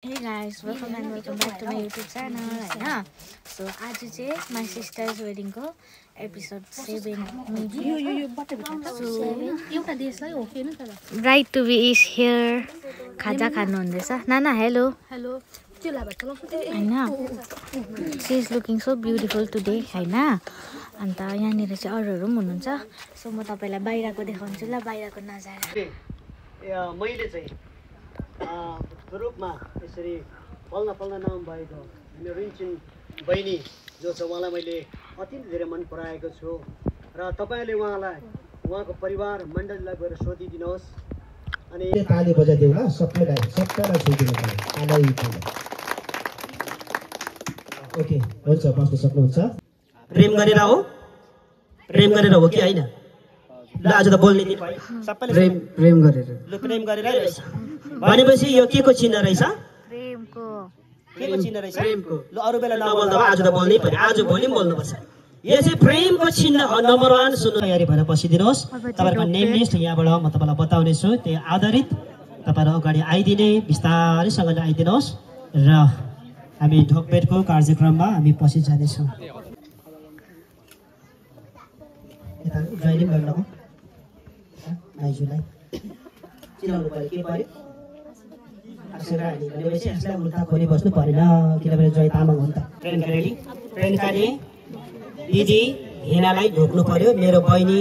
Hey guys, welcome back to my YouTube channel. हैन so आज चाहिँ my sister's wedding को episode 7 maybe. एउटा देशलाई हो के नि त Bride to be is here. खाजा खानु हुँदैछ. नाना हेलो. हेलो त्यो लाभा चलाउँछु हैन she is looking so beautiful today हैन अन्त यहाँनिर चाहिँ अरूहरु पनि हुनुहुन्छ. सो म तपाईलाई बाहिरको देखाउँछु ल बाहिरको नजारा. मैले चाहिँ रूपमा यसरी पल्न नाम भएको मेरो रिन्चिन बहिनी जो छ उहाँलाई मैले अत्यन्त धेरै मन पराएको छु र तपाईहरुले उहाँको परिवार मण्डलीलाई गएर सोधिदिनुहोस् अनि ताली बजाइदेऊ ल सबैलाई सोधिदिनु पर्यो आलाई ओके हुन्छ बस्न सक्नुहुन्छ प्रेम गरेर हो कि हैन ल आज त बोल्ने दिन भयो सबैले प्रेम गरेर ल प्रेम गरेर रहेछ भनेपछि यो के को चिन्ह रहेछ प्रेमको के को चिन्ह रहेछ प्रेमको ल अरु बेला नबोल्दा आज त बोल्नै पर्यो आज भोलि पनि बोल्नु पर्छ यो चाहिँ प्रेमको चिन्ह हो नम्बर 1 सुन्नु तयारी भएर बसिदिनुहोस् तपाईहरुको नेम लिस्ट यहाँबाट म तपाईलाई बताउने छु त्यही आधारित तपाईहरु अगाडि आइदिने बिस्तारैसँगले आइदिनुहोस् र हामी ढोकबेटको कार्यक्रममा हामी पछि जाने छौं यता ड्राइभिङ गर्नको आइजुलाई चिनाउनु पर्यो के पर्यो आशीर्वाद भनेपछि यसलाई उल्टा खोली बस्नु परेन किनभने जय तामाङ हो नि त ट्रेन रेडी ट्रेन काले दिदी हेनालाई ढोक्नु पर्यो मेरो बहिनी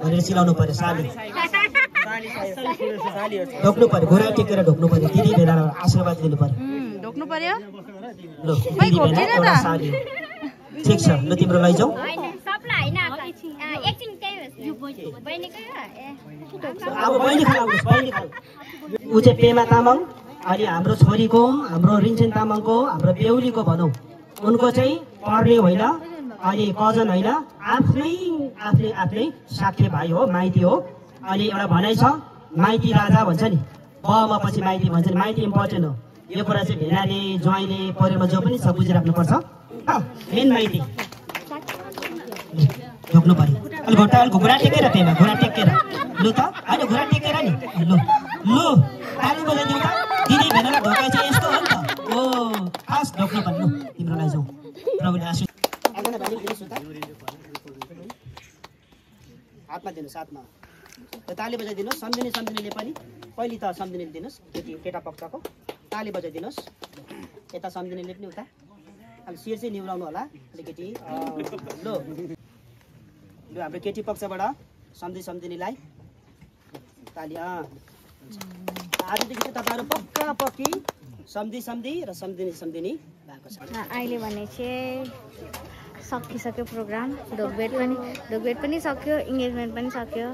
भनेर चिलाउनु पर्यो साली ढोक्नु पर्यो घोडा टेकेर ढोक्नु पर्यो दिदी हेनालाई आशीर्वाद दिनु पर्यो ढोक्नु पर्यो ल दिदी हेना एउटा साली ठीक छ ल तिम्रो लैजाऊ सबलाई हैन एकछिन के बहिनीकै अब बहिनी खालाउनुस् बहिनी खाऊ उ चाहिँ पेमा तामाङ अनि हाम्रो छोरीको हाम्रो रिन्चेन तामाङको हाम्रो बेहुलीको भनौं उनको चाहिँ पर्ने होइन अनि कजन होइन आफ्नै साख्य भाइ हो माइती हो अनि एउटा भनाइ छ माइती राजा भन्छ नि बमा पछि माइती भन्छ नि माइती इम्पोर्टेन्ट हो यो कुरा चाहिँ भेनाले ज्वाइँले परिवारमा जो पनि सब बुझिराख्नु पर्छ मेन माइती ढोक्नु पर्यो अलि घुरा टेकेर पेमा घुरा टेकेर लु त हैन घुरा टेकेर नि लु ताली बजाइदिउ त दिदी भेनालाई ढोकाइ चाहिँ यस्तो हो नि त ओ खास ढोक्नु पर्यो तिम्रो लैजाऊ प्रभुले आशीर्वाद हातमा दिनुहोस् हातमा ताली बजाइदिनुहोस् सम्झिनेले पनि पहिले त सम्झिनेले दिनुहोस् केटा पक्षको ताली बजाइदिनुहोस् यता सम्झिनेले पनि उता अलि शिर चाहिँ निहुराउनु होला अलिकति लो हाम्रो केटी पक्षबाट सम्झिनेलाई ताली आजदेखि चाहिँ तपाईँहरू पक्की सम्झी र सम्झिने भएको छ अहिले भने चाहिँ सकिसक्यो प्रोग्राम ढोकबेट पनि सक्यो इन्गेजमेन्ट पनि सक्यो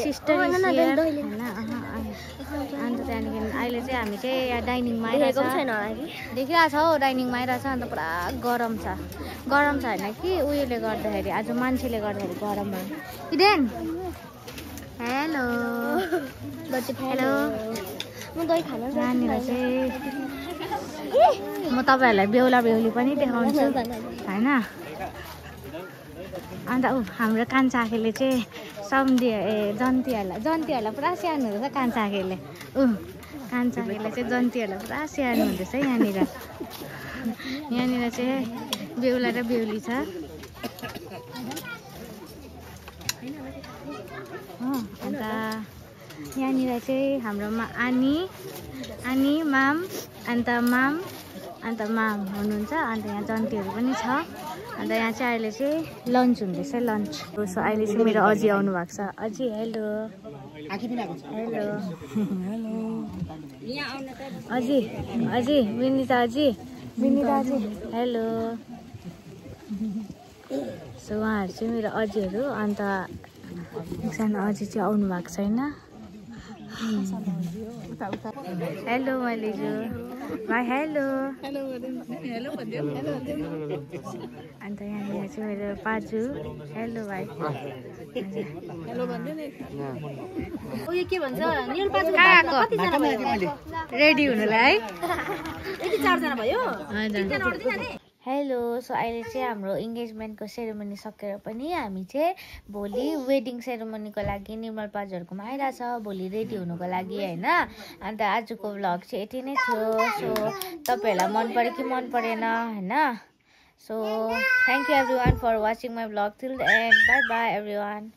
सिस्टर अन्त त्यहाँदेखि अहिले चाहिँ हामी चाहिँ यहाँ डाइनिङमा आइरहेको छैन देखिरहेको छ हौ डाइनिङमा आइरहेको छ अन्त पुरा गरम छ होइन कि उयोले गर्दाखेरि आज मान्छेले गर्दाखेरि गरम भयो इडेन हेलो म दही खान यहाँनिर चाहिँ म तपाईँहरूलाई बेहुली पनि देखाउँछु होइन अन्त हाम्रो कान्छा आखेले चाहिँ जन्तीहरूलाई पुरा स्याहार्नु हुँदैछ कान्छा आखेले कान्छा आखेले चाहिँ जन्तीहरूलाई पुरा स्याहार्नु हुँदैछ यहाँनिर चाहिँ बेहुला र बेहुली छ अन्त यहाँनिर चाहिँ हाम्रोमा आनी माम अन्त माम हुनुहुन्छ अन्त यहाँ जन्तीहरू पनि छ अन्त यहाँ चाहिँ अहिले चाहिँ लन्च हुँदैछ लन्च सो अहिले चाहिँ मेरो अजी आउनु भएको छ अजी हेलो अजी विनिता अजी हेलो सो उहाँहरू चाहिँ मेरो अजीहरू अन्त एकजना अजी चाहिँ आउनु भएको छैन हेलो माइलेजु भाइ हेलो अन्त यहाँनिर चाहिँ मेरो पाजु हेलो भाइ उयो के भन्छ नेल पाजु कतिजना भयो रेडी हुनुलाई है यति 4 जना भयो एकजना अड्दिन नि हेलो सो अहिले चाहिँ हाम्रो इङ्गेजमेन्टको सेरेमनी सकेर पनि हामी चाहिँ भोलि वेडिङ सेरेमनीको लागि निर्मल पाजुहरूकोमा आइरहेछ भोलि रेडी हुनुको लागि होइन अन्त आजको भ्लग चाहिँ यति नै थियो सो तपाईँहरूलाई मन पर्यो कि मन परेन होइन so thank you everyone for watching my vlog till the end bye bye every one